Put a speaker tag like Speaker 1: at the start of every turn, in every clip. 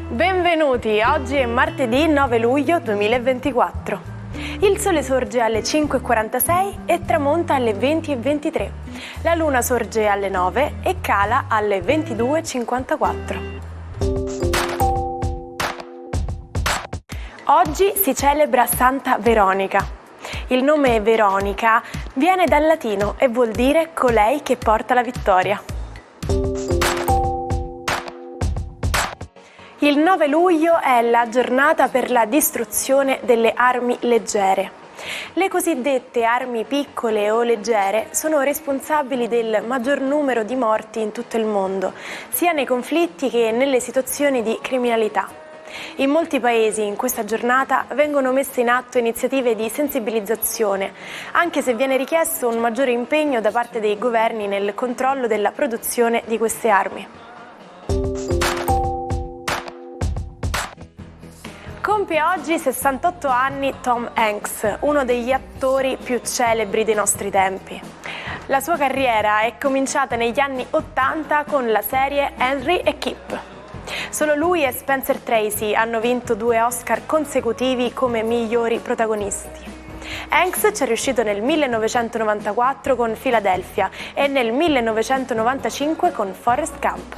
Speaker 1: Benvenuti, oggi è martedì 9 luglio 2024. Il sole sorge alle 5:46 e tramonta alle 20:23. La luna sorge alle 9 e cala alle 22:54. Oggi si celebra Santa Veronica. Il nome Veronica viene dal latino e vuol dire colei che porta la vittoria. Il 9 luglio è la giornata per la distruzione delle armi leggere. Le cosiddette armi piccole o leggere sono responsabili del maggior numero di morti in tutto il mondo, sia nei conflitti che nelle situazioni di criminalità. In molti paesi in questa giornata vengono messe in atto iniziative di sensibilizzazione, anche se viene richiesto un maggiore impegno da parte dei governi nel controllo della produzione di queste armi. Compie oggi 68 anni Tom Hanks, uno degli attori più celebri dei nostri tempi. La sua carriera è cominciata negli anni 80 con la serie Henry e Kip. Solo lui e Spencer Tracy hanno vinto 2 Oscar consecutivi come migliori protagonisti. Hanks ci è riuscito nel 1994 con Philadelphia e nel 1995 con Forrest Gump.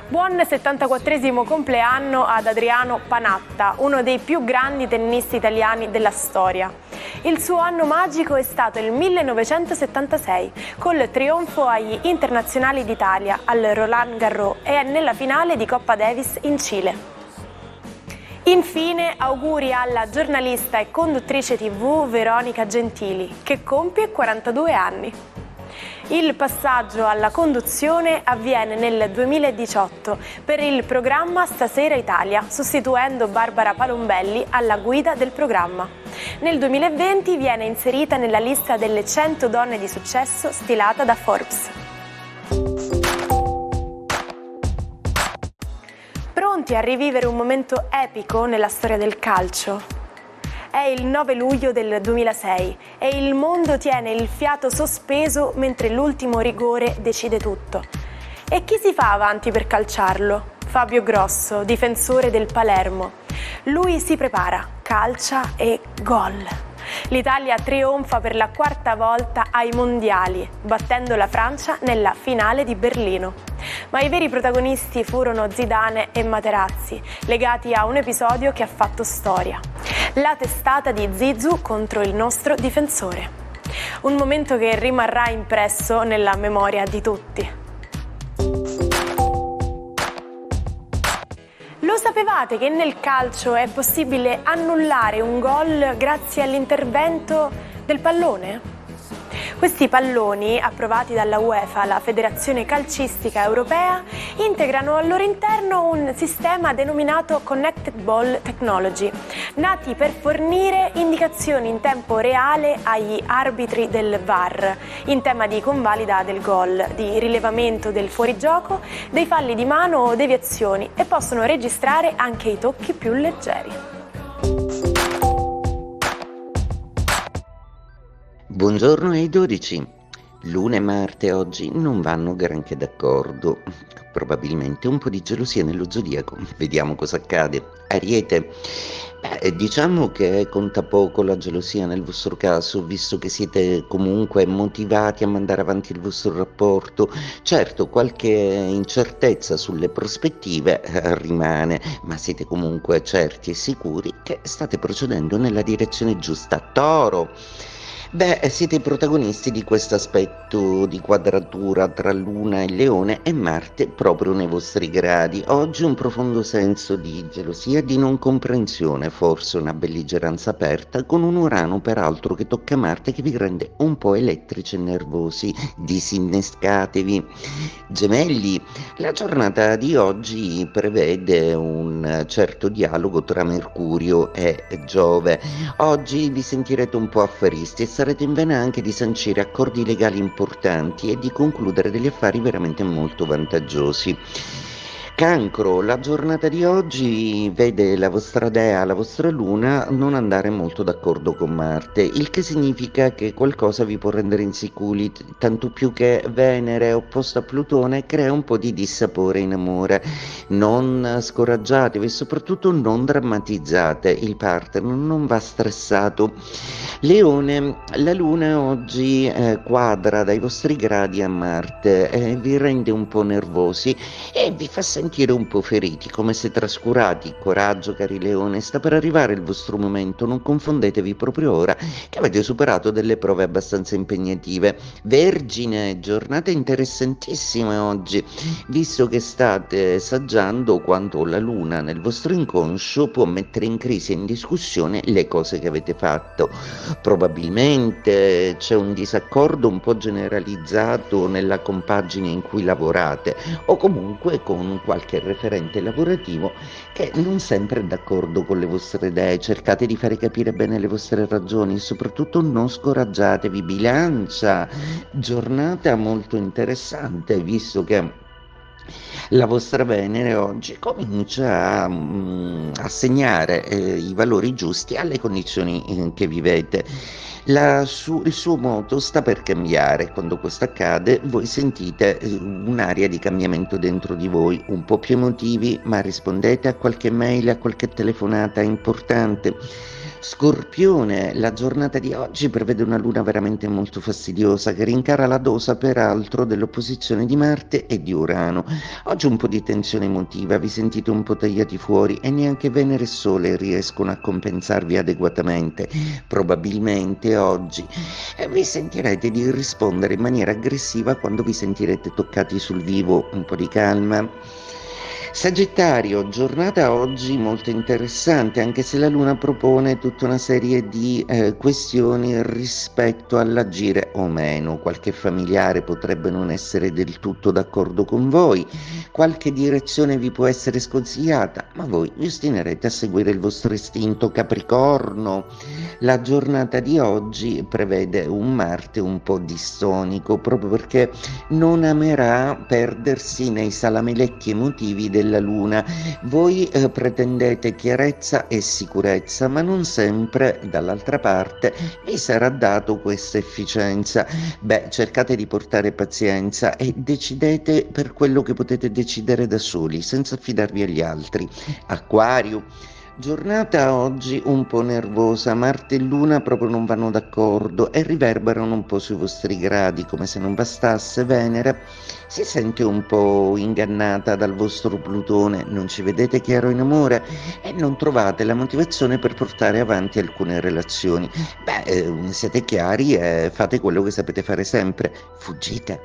Speaker 1: Buon 74esimo compleanno ad Adriano Panatta, uno dei più grandi tennisti italiani della storia. Il suo anno magico è stato il 1976, col trionfo agli Internazionali d'Italia al Roland Garros e nella finale di Coppa Davis in Cile. Infine, auguri alla giornalista e conduttrice TV Veronica Gentili, che compie 42 anni. Il passaggio alla conduzione avviene nel 2018 per il programma Stasera Italia, sostituendo Barbara Palombelli alla guida del programma. Nel 2020 viene inserita nella lista delle 100 donne di successo stilata da Forbes. Pronti a rivivere un momento epico nella storia del calcio? È il 9 luglio del 2006 e il mondo tiene il fiato sospeso mentre l'ultimo rigore decide tutto. E chi si fa avanti per calciarlo? Fabio Grosso, difensore del Palermo. Lui si prepara, calcia e gol. L'Italia trionfa per la 4ª volta ai mondiali, battendo la Francia nella finale di Berlino. Ma i veri protagonisti furono Zidane e Materazzi, legati a un episodio che ha fatto storia. La testata di Zizou contro il nostro difensore. Un momento che rimarrà impresso nella memoria di tutti. Lo sapevate che nel calcio è possibile annullare un gol grazie all'intervento del pallone? Questi palloni, approvati dalla UEFA, la Federazione Calcistica Europea, integrano al loro interno un sistema denominato Connected Ball Technology, nati per fornire indicazioni in tempo reale agli arbitri del VAR in tema di convalida del gol, di rilevamento del fuorigioco, dei falli di mano o deviazioni e possono registrare anche i tocchi più leggeri.
Speaker 2: Buongiorno ai 12. Luna e Marte oggi non vanno granché d'accordo. Probabilmente un po' di gelosia nello zodiaco. Vediamo cosa accade. Ariete. Diciamo che conta poco la gelosia nel vostro caso, visto che siete comunque motivati a mandare avanti il vostro rapporto. Certo, qualche incertezza sulle prospettive rimane, ma siete comunque certi e sicuri che state procedendo nella direzione giusta. Toro. Siete i protagonisti di questo aspetto di quadratura tra Luna e Leone e Marte proprio nei vostri gradi. Oggi un profondo senso di gelosia, di non comprensione, forse una belligeranza aperta, con un Urano peraltro che tocca Marte che vi rende un po' elettrici e nervosi. Disinnescatevi. Gemelli, la giornata di oggi prevede un certo dialogo tra Mercurio e Giove. Oggi vi sentirete un po' affaristi e sarete in vena anche di sancire accordi legali importanti e di concludere degli affari veramente molto vantaggiosi. Cancro, la giornata di oggi vede la vostra dea, la vostra luna non andare molto d'accordo con Marte, il che significa che qualcosa vi può rendere insicuri, tanto più che Venere opposta a Plutone crea un po' di dissapore in amore. Non scoraggiatevi e soprattutto non drammatizzate, il partner non va stressato. Leone, la luna oggi quadra dai vostri gradi a Marte, vi rende un po' nervosi e vi fa sentire un po' feriti, come se trascurati. Coraggio, cari leone, sta per arrivare il vostro momento, non confondetevi proprio ora che avete superato delle prove abbastanza impegnative. Vergine, giornata interessantissima oggi, visto che state saggiando quanto la luna nel vostro inconscio può mettere in crisi e in discussione le cose che avete fatto. Probabilmente c'è un disaccordo un po' generalizzato nella compagine in cui lavorate, o comunque con qualche referente lavorativo che non sempre è d'accordo con le vostre idee. Cercate di fare capire bene le vostre ragioni e soprattutto non scoraggiatevi. Bilancia, giornata molto interessante, visto che la vostra Venere oggi comincia a segnare i valori giusti alle condizioni che vivete. Il suo moto sta per cambiare. Quando questo accade, voi sentite un'aria di cambiamento dentro di voi, un po' più emotivi, ma rispondete a qualche mail, a qualche telefonata importante. Scorpione, la giornata di oggi prevede una luna veramente molto fastidiosa che rincara la dosa peraltro dell'opposizione di Marte e di Urano. Oggi un po' di tensione emotiva, vi sentite un po' tagliati fuori e neanche Venere e Sole riescono a compensarvi adeguatamente. Probabilmente oggi vi sentirete di rispondere in maniera aggressiva quando vi sentirete toccati sul vivo. Un po' di calma. Sagittario, giornata oggi molto interessante, anche se la Luna propone tutta una serie di questioni rispetto all'agire o meno. Qualche familiare potrebbe non essere del tutto d'accordo con voi, qualche direzione vi può essere sconsigliata, ma voi vi ostinerete a seguire il vostro istinto. Capricorno, la giornata di oggi prevede un Marte un po' distonico, proprio perché non amerà perdersi nei salamelecchi emotivi della Luna. Voi pretendete chiarezza e sicurezza, ma non sempre dall'altra parte vi sarà dato questa efficienza. Cercate di portare pazienza e decidete per quello che potete decidere da soli, senza affidarvi agli altri. Acquario, giornata oggi un po' nervosa, Marte e Luna proprio non vanno d'accordo e riverberano un po' sui vostri gradi. Come se non bastasse, Venere si sente un po' ingannata dal vostro Plutone, non ci vedete chiaro in amore e non trovate la motivazione per portare avanti alcune relazioni. Siete chiari e fate quello che sapete fare sempre, fuggite.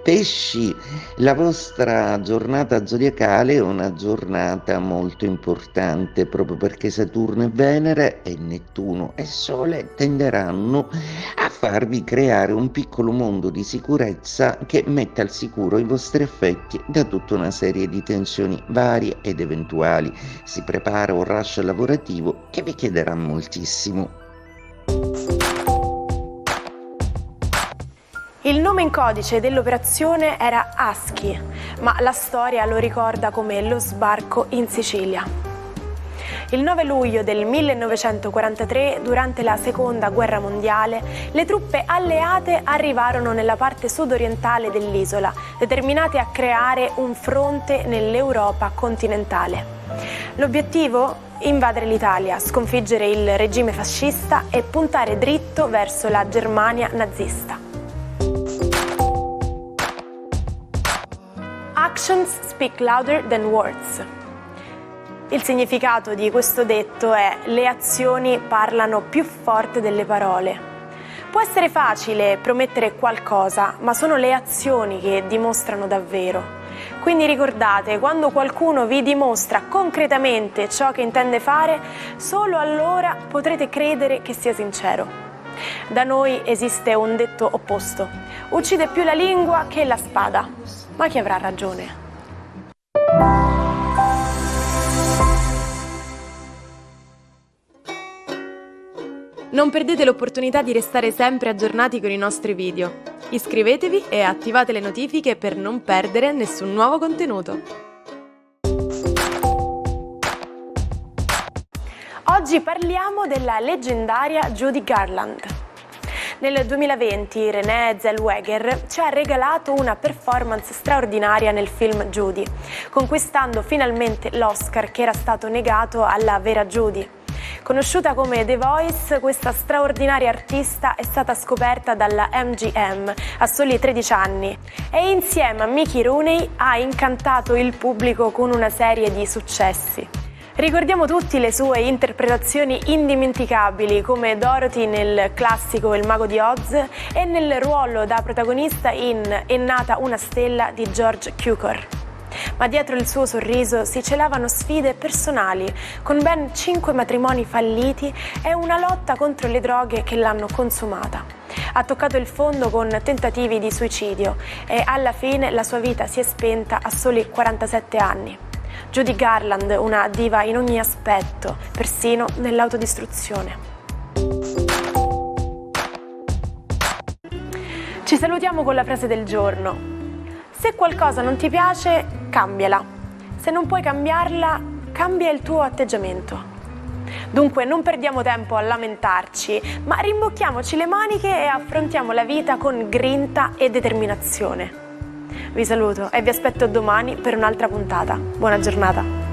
Speaker 2: Pesci, la vostra giornata zodiacale è una giornata molto importante, proprio perché Saturno e Venere e Nettuno e Sole tenderanno a farvi creare un piccolo mondo di sicurezza che mette al sicuro i vostri affetti da tutta una serie di tensioni varie ed eventuali. Si prepara un rush lavorativo che vi chiederà moltissimo.
Speaker 1: Il nome in codice dell'operazione era Husky, ma la storia lo ricorda come lo sbarco in Sicilia. Il 9 luglio del 1943, durante la Seconda Guerra Mondiale, le truppe alleate arrivarono nella parte sudorientale dell'isola, determinate a creare un fronte nell'Europa continentale. L'obiettivo? Invadere l'Italia, sconfiggere il regime fascista e puntare dritto verso la Germania nazista. Actions speak louder than words. Il significato di questo detto è: le azioni parlano più forte delle parole. Può essere facile promettere qualcosa, ma sono le azioni che dimostrano davvero. Quindi ricordate, quando qualcuno vi dimostra concretamente ciò che intende fare, solo allora potrete credere che sia sincero. Da noi esiste un detto opposto: uccide più la lingua che la spada. Ma chi avrà ragione? Non perdete l'opportunità di restare sempre aggiornati con i nostri video. Iscrivetevi e attivate le notifiche per non perdere nessun nuovo contenuto. Oggi parliamo della leggendaria Judy Garland. Nel 2020 Renée Zellweger ci ha regalato una performance straordinaria nel film Judy, conquistando finalmente l'Oscar che era stato negato alla vera Judy. Conosciuta come The Voice, questa straordinaria artista è stata scoperta dalla MGM a soli 13 anni e insieme a Mickey Rooney ha incantato il pubblico con una serie di successi. Ricordiamo tutti le sue interpretazioni indimenticabili come Dorothy nel classico Il Mago di Oz e nel ruolo da protagonista in È nata una stella di George Cukor. Ma dietro il suo sorriso si celavano sfide personali, con ben 5 matrimoni falliti e una lotta contro le droghe che l'hanno consumata. Ha toccato il fondo con tentativi di suicidio e alla fine la sua vita si è spenta a soli 47 anni. Judy Garland, una diva in ogni aspetto, persino nell'autodistruzione. Ci salutiamo con la frase del giorno. Se qualcosa non ti piace, cambiala. Se non puoi cambiarla, cambia il tuo atteggiamento. Dunque non perdiamo tempo a lamentarci, ma rimbocchiamoci le maniche e affrontiamo la vita con grinta e determinazione. Vi saluto e vi aspetto domani per un'altra puntata. Buona giornata.